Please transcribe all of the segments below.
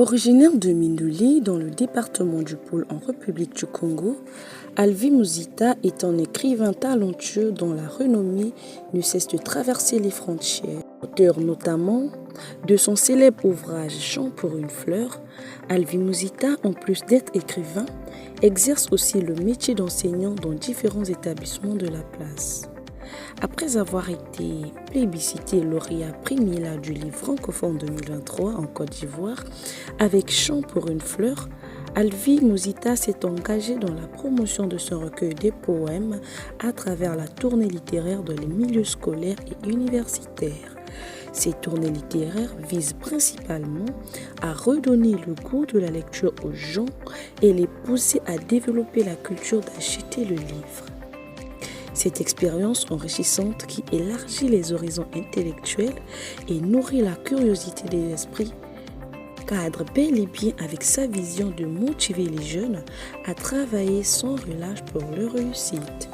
Originaire de Minduli, dans le département du Pôle en République du Congo, Alvi Muzita est un écrivain talentueux dont la renommée ne cesse de traverser les frontières. Auteur notamment de son célèbre ouvrage Chant pour une fleur, Alvi Muzita, en plus d'être écrivain, exerce aussi le métier d'enseignant dans différents établissements de la place. Après avoir été plébiscité lauréat prix Mila du livre francophone 2023 en Côte d'Ivoire avec Chant pour une fleur, Alvi Muzita s'est engagé dans la promotion de son recueil de poèmes à travers la tournée littéraire dans les milieux scolaires et universitaires. Ces tournées littéraires visent principalement à redonner le goût de la lecture aux gens et les pousser à développer la culture d'acheter le livre. Cette expérience enrichissante qui élargit les horizons intellectuels et nourrit la curiosité des esprits cadre bel et bien avec sa vision de motiver les jeunes à travailler sans relâche pour leur réussite.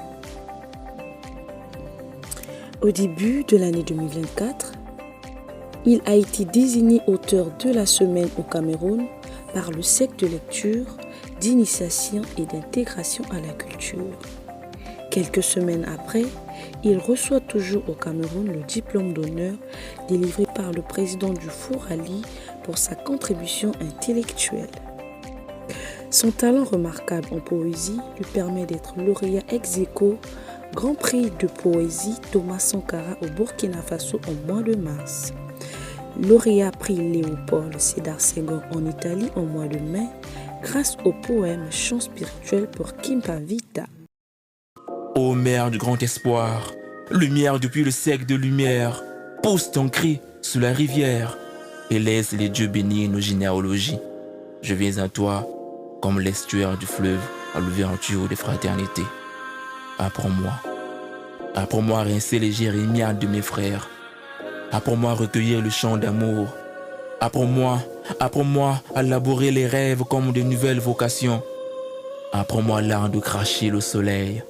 Au début de l'année 2024, il a été désigné auteur de la semaine au Cameroun par le cercle de lecture, d'initiation et d'intégration à la culture. Quelques semaines après, il reçoit toujours au Cameroun le diplôme d'honneur délivré par le président du Fourali pour sa contribution intellectuelle. Son talent remarquable en poésie lui permet d'être lauréat ex aequo Grand Prix de poésie Thomas Sankara au Burkina Faso en mois de mars. Lauréat prix Léopold Sédar Senghor en Italie au mois de mai grâce au poème Chant spirituel pour Kimpa Vita. Ô mère du grand espoir, lumière depuis le siècle de lumière, pousse ton cri sous la rivière et laisse les dieux bénir nos généalogies. Je viens à toi comme l'estuaire du fleuve à l'ouverture des fraternités. Apprends-moi à rincer les jérémiades de mes frères. Apprends-moi à recueillir le chant d'amour. Apprends-moi à labourer les rêves comme de nouvelles vocations. Apprends-moi l'art de cracher le soleil.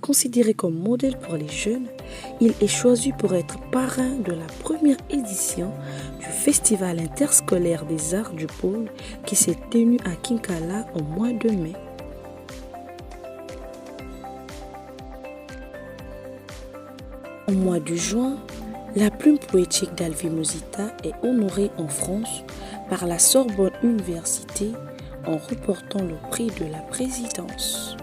Considéré comme modèle pour les jeunes, il est choisi pour être parrain de la première édition du Festival interscolaire des arts du Pôle qui s'est tenu à Kinkala au mois de mai. Au mois de juin, la plume poétique d'Alvi Muzita est honorée en France par la Sorbonne Université en remportant le prix de la présidence.